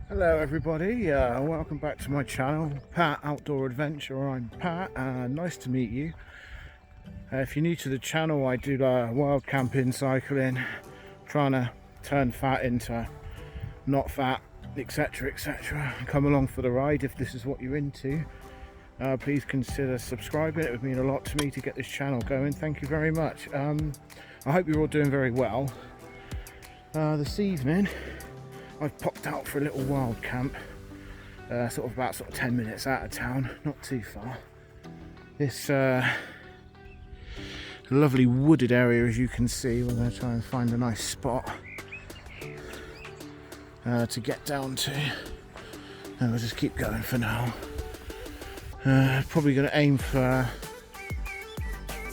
Hello everybody, welcome back to my channel, Pat Outdoor Adventure. I'm Pat, nice to meet you. If you're new to the channel, I do wild camping, cycling, trying to turn fat into not fat, etc, etc. Come along for the ride if this is what you're into. Please consider subscribing, it would mean a lot to me to get this channel going. Thank you very much. I hope you're all doing very well. This evening I've popped out for a little wild camp, sort of 10 minutes out of town, not too far. This lovely wooded area, as you can see. We're going to try and find a nice spot to get down to, and we'll just keep going for now. Probably going to aim for,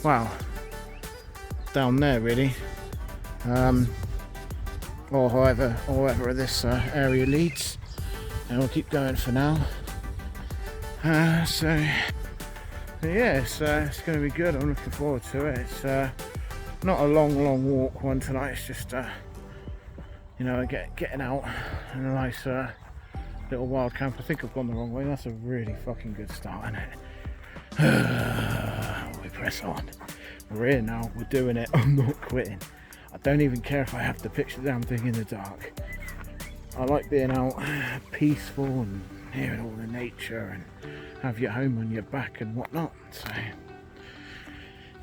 well, down there really. Or however this area leads, and we'll keep going for now. So yeah, it's going to be good. I'm looking forward to it. It's not a long walk one tonight. It's just you know, getting out in a nice little wild camp. I think I've gone the wrong way. That's a really fucking good start, isn't it? We press on. We're here now. We're doing it. I'm not quitting. I don't even care if I have to pitch the damn thing in the dark. I like being out peaceful and hearing all the nature and have your home on your back and whatnot. So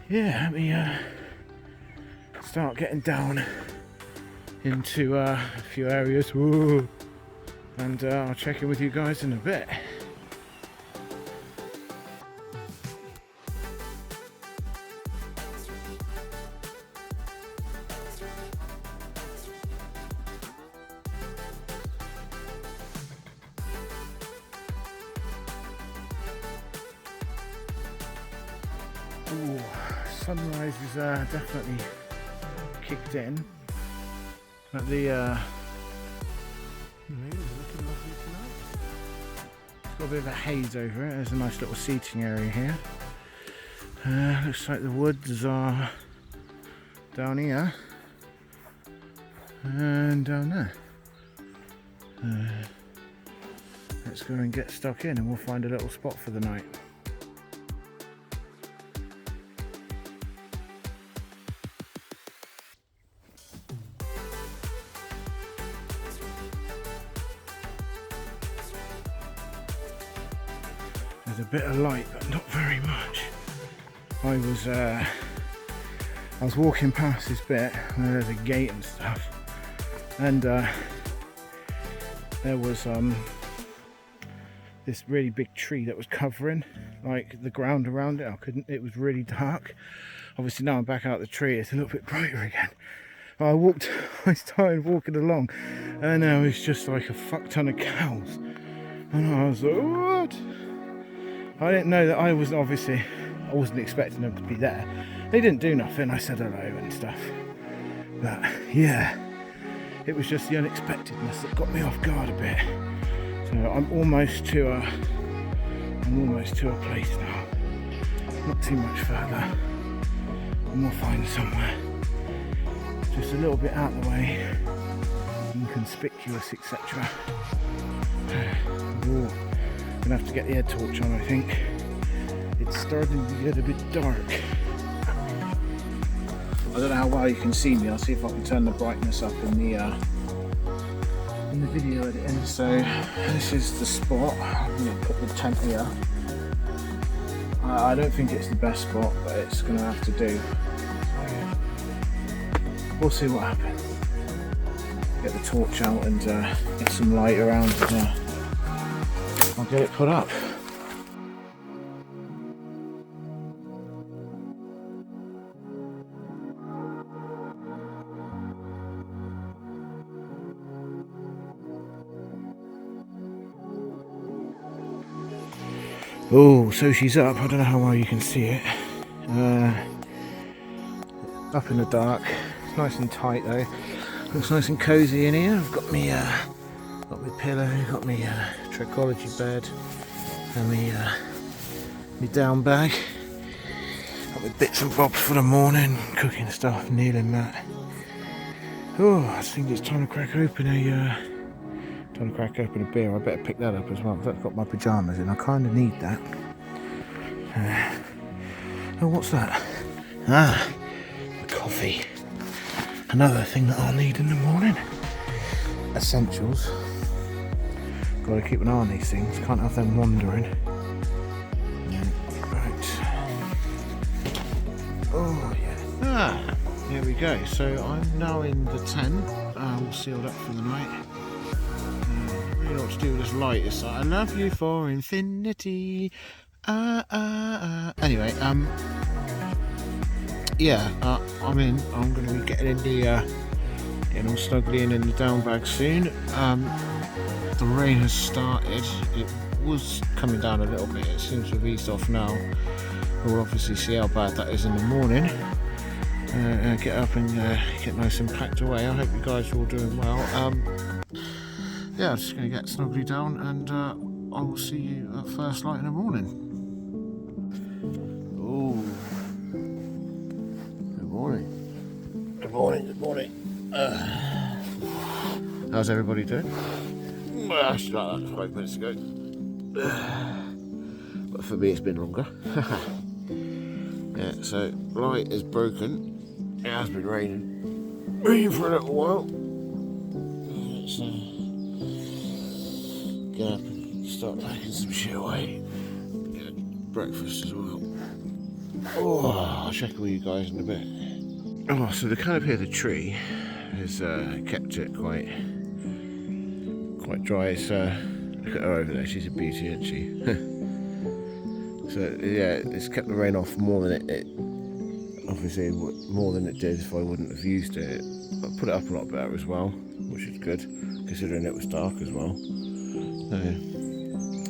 yeah, let me start getting down into a few areas. Whoa. And I'll check in with you guys in a bit. Ooh, sunrise is definitely kicked in, but the moon is looking lovely tonight. It's got a bit of a haze over it. There's a nice little seating area here. Looks like the woods are down here and down there. Let's go and get stuck in and we'll find a little spot for the night. There's a bit of light, but not very much. I was walking past this bit where there's a gate and stuff, and there was this really big tree that was covering like the ground around it. It was really dark. Obviously now I'm back out of the tree, it's a little bit brighter again. I started walking along and there was just like a fuck ton of cows, and I was like, what? I didn't know that I wasn't expecting them to be there. They didn't do nothing. I said hello and stuff. But yeah, it was just the unexpectedness that got me off guard a bit. So I'm almost to a place now. Not too much further. And we'll find somewhere just a little bit out of the way, inconspicuous, etc. Gonna have to get the head torch on, I think. It's starting to get a bit dark. I don't know how well you can see me. I'll see if I can turn the brightness up in the video editing. So this is the spot. I'm gonna put the tent here. I don't think it's the best spot, but it's gonna have to do. We'll see what happens. Get the torch out and get some light around. I'll get it put up. Oh, so she's up. I don't know how well you can see it. Up in the dark. It's nice and tight though. Looks nice and cozy in here. I've got me pillow, got me Trekology bed, and me down bag. Got my bits and bobs for the morning, cooking stuff, kneeling mat. Oh, I think it's time to crack open a Trying to crack open a beer. I better pick that up as well, because I've got my pyjamas in. I kind of need that. Oh, what's that? Ah, coffee. Another thing that I'll need in the morning. Essentials. Got to keep an eye on these things. Can't have them wandering. Right. Oh yeah. Ah, here we go. So I'm now in the tent, all sealed up for the night. Really know what to do with this light. It's like, I love you for infinity. Anyway, yeah, I'm in. I'm going to be getting in the, getting all snugly in the down bag soon. The rain has started. It was coming down a little bit. It seems to have eased off now. We'll obviously see how bad that is in the morning. Get up and get nice and packed away. I hope you guys are all doing well. Yeah, I'm just going to get snugly down, and I will see you at first light in the morning. Oh, good morning. Good morning. Good morning. How's everybody doing? Well, actually, like that 5 minutes ago. But for me, it's been longer. Yeah, so light is broken. It has been raining for a little while. Let's get up and start packing some shit away. Get breakfast as well. Oh, I'll check with you guys in a bit. Oh, so the canopy of the tree has kept it quite dry. It's look at her over there. She's a beauty, isn't she? So yeah, it's kept the rain off more than it obviously more than it did if I wouldn't have used it. I put it up a lot better as well, which is good considering it was dark as well. So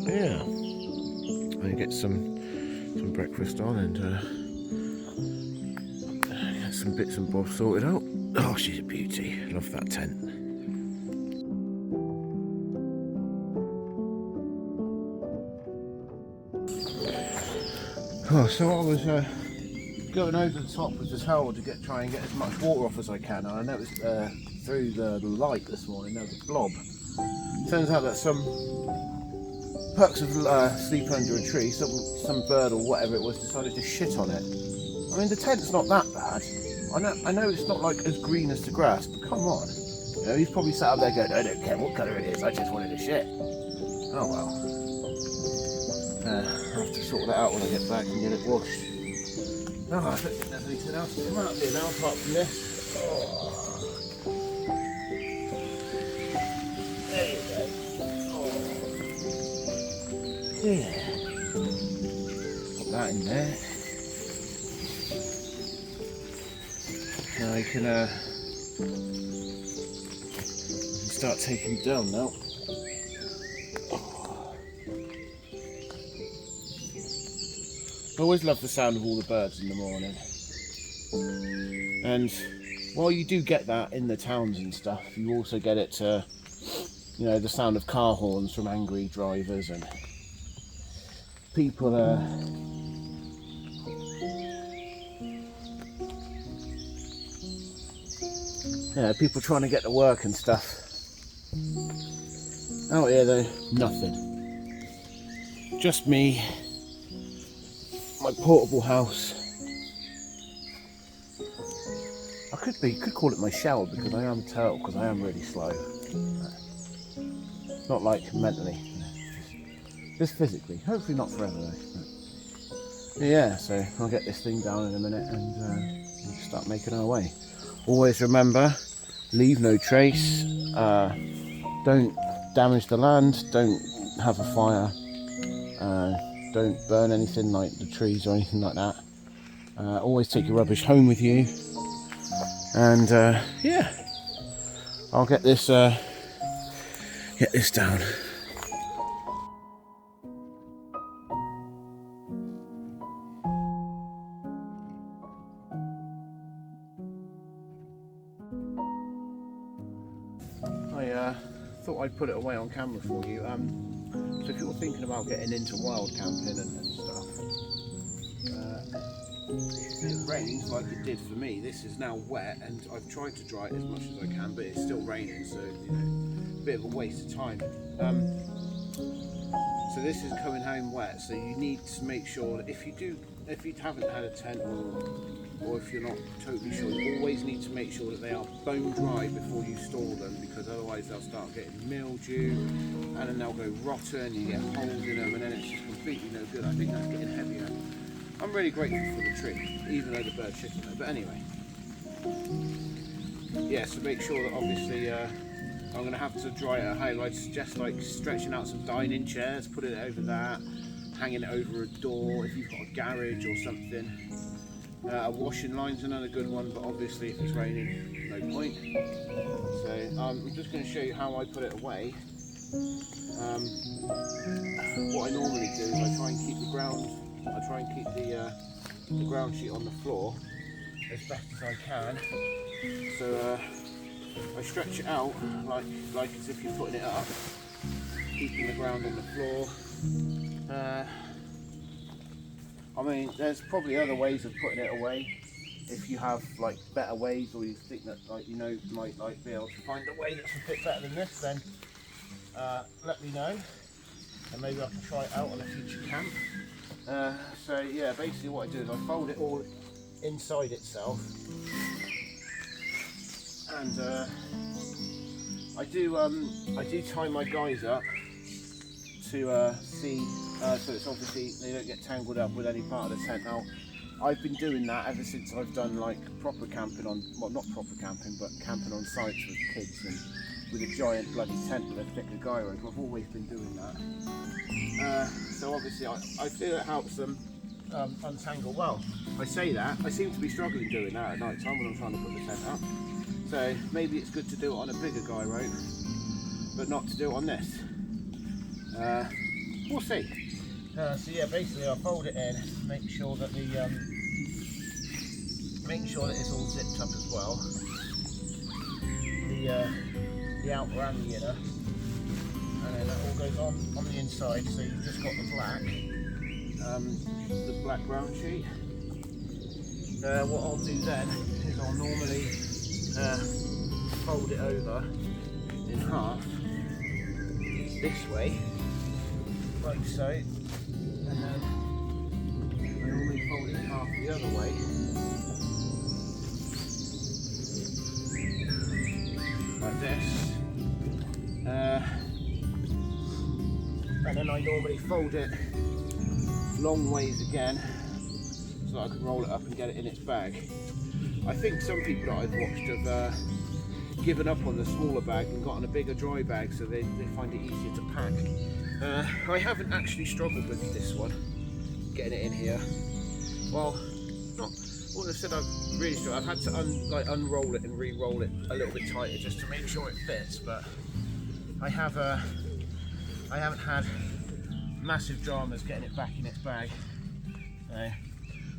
yeah, I'm gonna get some breakfast on and get some bits and bobs sorted out. Oh, she's a beauty. Love that tent. Oh, so I was going over the top with the towel to try and get as much water off as I can, and I noticed through the light this morning there was a blob. Turns out that some perks of sleep under a tree, some bird or whatever it was decided to shit on it. I mean, the tent's not that bad. I know it's not like as green as the grass, but come on. You know, he's probably sat up there going, I don't care what colour it is, I just wanted to shit. Oh well. I'll have to sort that out when I get back and get it washed. No, I don't think there's anything else to come out here now apart from this. Oh. There you go. Oh. Yeah. Put that in there. Now you can start taking it down now. I always love the sound of all the birds in the morning, and while you do get that in the towns and stuff, you also get it to, you know, the sound of car horns from angry drivers and people people trying to get to work and stuff. Out here though, nothing. Just me. My portable house. I could call it my shell because I am a turtle, because I am really slow. Not like mentally, just physically. Hopefully not forever though. Yeah, so I'll get this thing down in a minute and start making our way. Always remember, leave no trace. Don't damage the land. Don't have a fire. Don't burn anything like the trees or anything like that. Always take your rubbish home with you. And yeah, I'll get this down. I thought I'd put it away on camera for you. So if you're thinking about getting into wild camping and stuff, if it rains like it did for me, this is now wet, and I've tried to dry it as much as I can, but it's still raining, so you know, bit of a waste of time. So this is coming home wet, so you need to make sure that if you haven't had a tent, or if you're not totally sure, you always need to make sure that they are bone dry before you store them, because otherwise they'll start getting mildew and then they'll go rotten, you get holes in them, and then it's just completely no good. I think that's getting heavier. I'm really grateful for the tree, even though the bird's shitting there. But anyway, yeah, so make sure that obviously I'm going to have to dry it. I suggest like stretching out some dining chairs, putting it over that, hanging it over a door if you've got a garage or something. A washing line's another good one, but obviously if it's raining, no point. So I'm just going to show you how I put it away. What I normally do is I try and keep the ground sheet on the floor as best as I can. So I stretch it out like as if you're putting it up, keeping the ground on the floor. I mean, there's probably other ways of putting it away. If you have like better ways, or you think that might like be able to find a way that's a bit better than this, then let me know, and maybe I can try it out on a future camp. So yeah, basically what I do is I fold it all inside itself, and I do tie my guys up to see, so it's obviously they don't get tangled up with any part of the tent. Now, I've been doing that ever since I've done like proper camping on, well, not proper camping, but camping on sites with kids and with a giant bloody tent with a thicker guy rope. I've always been doing that. So obviously I feel it helps them untangle well. I say that, I seem to be struggling doing that at night time when I'm trying to put the tent up. So maybe it's good to do it on a bigger guy rope, but not to do it on this. We'll see. So yeah, basically I fold it in, make sure that it's all zipped up as well. The outer and the inner, and then that all goes on the inside. So you've just got the black ground sheet. What I'll do then is I'll normally fold it over in half this way, like so, and then I normally fold it in half the other way, like this, and then I normally fold it long ways again so that I can roll it up and get it in its bag. I think some people that I've watched have given up on the smaller bag and gotten a bigger dry bag, so they find it easier to pack. I haven't actually struggled with this one, getting it in here. Well, I wouldn't have said I've really struggled. I've had to unroll it and re-roll it a little bit tighter just to make sure it fits, but I haven't had massive dramas getting it back in its bag.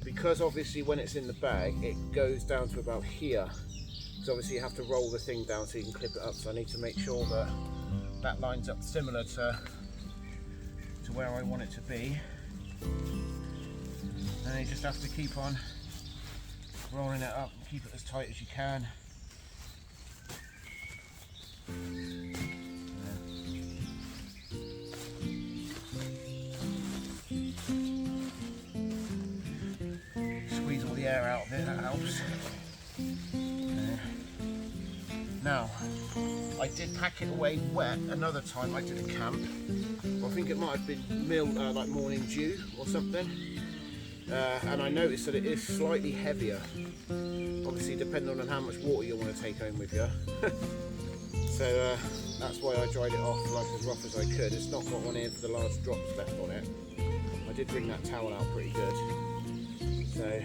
Because obviously when it's in the bag it goes down to about here, because obviously you have to roll the thing down so you can clip it up, so I need to make sure that that lines up similar to where I want it to be, and you just have to keep on rolling it up and keep it as tight as you can. Squeeze all the air out of it, that helps. Now, I did pack it away wet another time I did a camp. I think it might have been like morning dew or something. And I noticed that it is slightly heavier. Obviously depending on how much water you want to take home with you. So that's why I dried it off like as rough as I could. It's not got one in for the large drops left on it. I did bring that towel out pretty good. So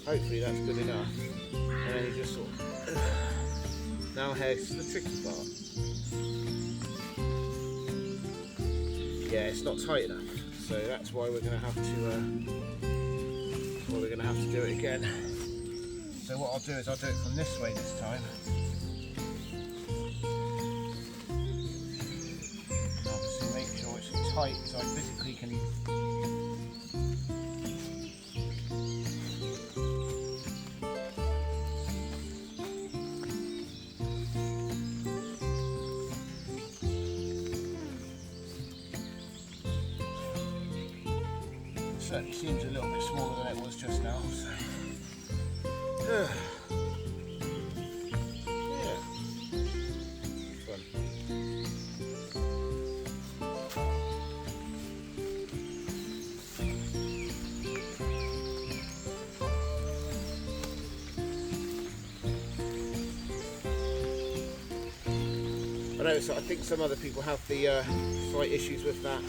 hopefully that's good enough. And then you just sort of... Now here's the tricky part. Yeah, it's not tight enough, so that's why we're going to have to do it again. So what I'll do is I'll do it from this way this time. Obviously make sure it's tight so I physically can. certainly seems a little bit smaller than it was just now. So. Yeah. Fun. I know. So I think some other people have the slight issues with that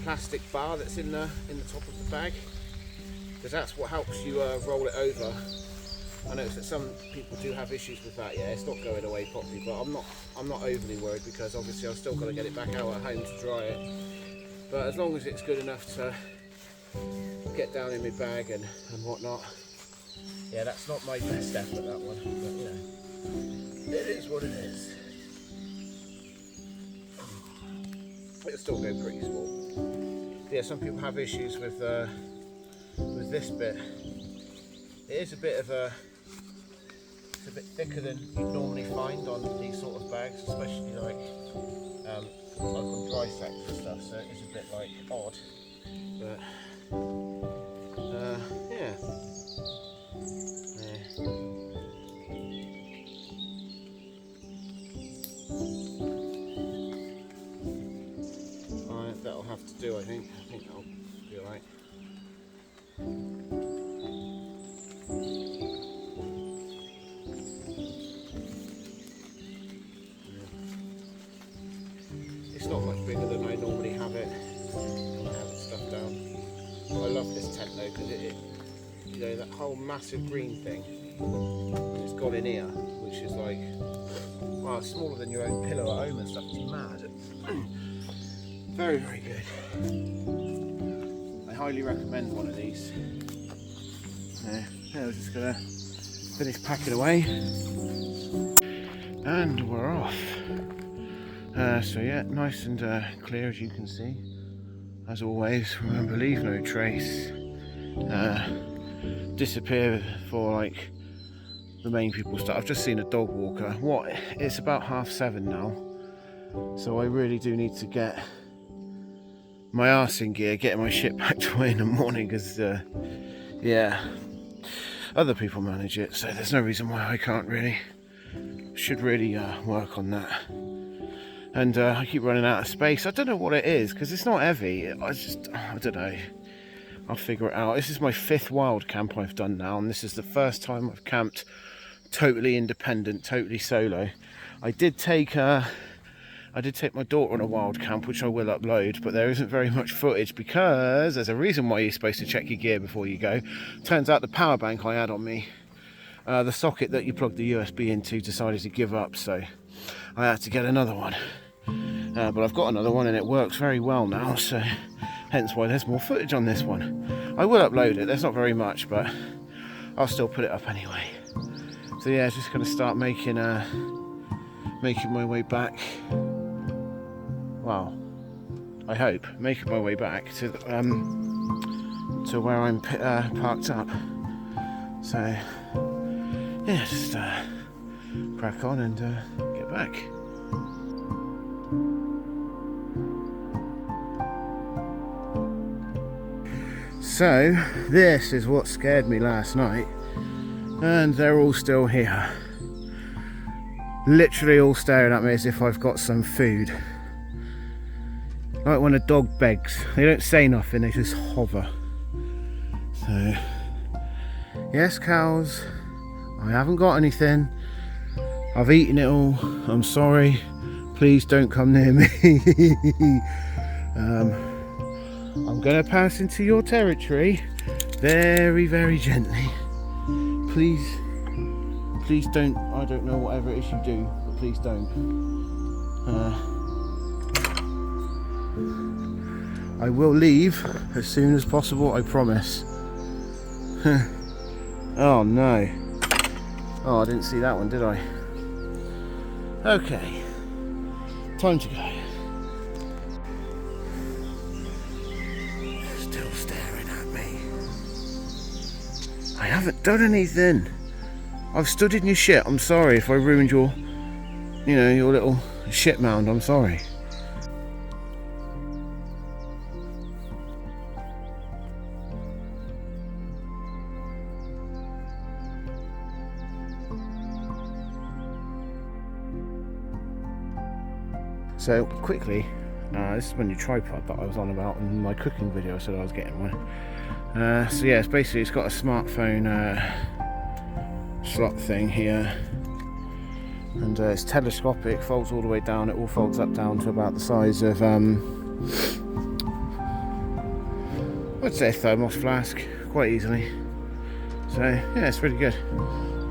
plastic bar that's in the top of the bag, because that's what helps you roll it over. I noticed that some people do have issues with that. Yeah, it's not going away properly, but I'm not overly worried, because obviously I've still got to get it back out at home to dry it. But as long as it's good enough to get down in my bag and whatnot. Yeah, that's not my best effort, that one, but you know, it is what it is. It'll still go pretty small. Yeah, some people have issues with this bit. It is a bit it's a bit thicker than you'd normally find on these sort of bags, especially like on dry sacks and stuff. So it is a bit like odd, but yeah. That'll have to do, I think. I think that'll be alright. It's not much bigger than I normally have it when I have it stuffed down. I love this tent though, because it you know, that whole massive green thing, it's got in here, which is like, wow, smaller than your own pillow at home and stuff. It's mad. Very, very good. I highly recommend one of these. I was just gonna finish packing away, and we're off. So yeah, nice and clear, as you can see. As always, remember, leave no trace. Disappear for like the main people stuff. I've just seen a dog walker. What? It's about 7:30 now, so I really do need to get my arse in gear, getting my shit packed away in the morning, because yeah, other people manage it, so there's no reason why I can't really. Should really work on that. And I keep running out of space. I don't know what it is, because it's not heavy. I don't know. I'll figure it out. This is my 5th wild camp I've done now, and this is the first time I've camped totally independent, totally solo. I did take my daughter on a wild camp, which I will upload, but there isn't very much footage, because there's a reason why you're supposed to check your gear before you go. Turns out the power bank I had on me, the socket that you plug the USB into, decided to give up, so I had to get another one. But I've got another one and it works very well now, so hence why there's more footage on this one. I will upload it, there's not very much, but I'll still put it up anyway. So yeah, just going to start making my way back. Well, I hope making my way back to where I'm parked up. So yeah, just crack on and get back. So this is what scared me last night, and they're all still here, literally all staring at me as if I've got some food. Like when a dog begs, they don't say nothing, they just hover. So yes, cows, I haven't got anything, I've eaten it all, I'm sorry, please don't come near me. I'm going to pass into your territory very, very gently. Please don't, I don't know whatever it is you do, but please don't. I will leave as soon as possible, I promise. Oh no. Oh, I didn't see that one, did I? Okay, time to go. Still staring at me. I haven't done anything. I've stood in your shit. I'm sorry if I ruined your, your little shit mound. I'm sorry. So quickly, this is my new tripod that I was on about in my cooking video. I said I was getting one. So yeah, it's basically, it's got a smartphone slot thing here, and it's telescopic, folds all the way down. It all folds up down to about the size of I'd say a thermos flask, quite easily. So yeah, it's really good.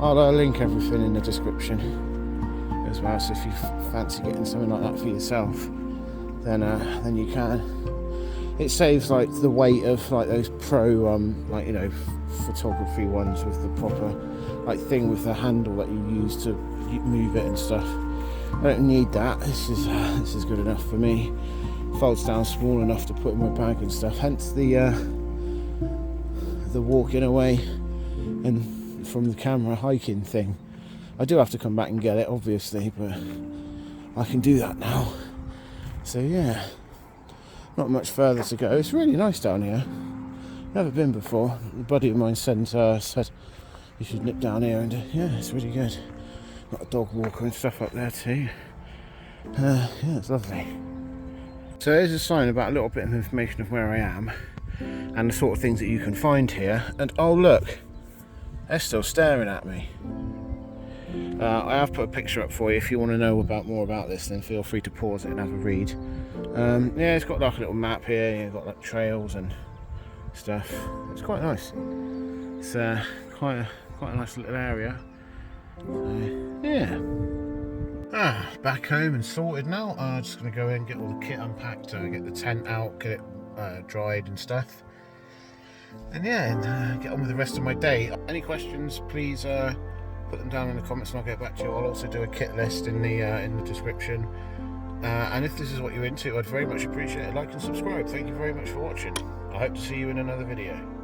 I'll link everything in the description as well, so if you fancy getting something like that for yourself, then you can. It saves like the weight of like those pro like, you know, photography ones with the proper like thing with the handle that you use to move it and stuff. I don't need that. This is good enough for me. Folds down small enough to put in my bag and stuff. Hence the walking away and from the camera hiking thing. I do have to come back and get it, obviously, but I can do that now. So yeah, not much further to go. It's really nice down here. Never been before. A buddy of mine said you should nip down here, and yeah, it's really good. Got a dog walker and stuff up there too. Yeah, it's lovely. So there's a sign about a little bit of information of where I am and the sort of things that you can find here. And oh look, they're still staring at me. I have put a picture up for you. If you want to know more about this, then feel free to pause it and have a read. Yeah, it's got like a little map here. You've got like trails and stuff. It's quite nice. It's quite a nice little area. So, yeah. Back home and sorted now. I'm just going to go in and get all the kit unpacked, get the tent out, get it dried and stuff. And yeah, and get on with the rest of my day. Any questions, please put them down in the comments and I'll get back to you. I'll also do a kit list in the description. And if this is what you're into, I'd very much appreciate a like and subscribe. Thank you very much for watching. I hope to see you in another video.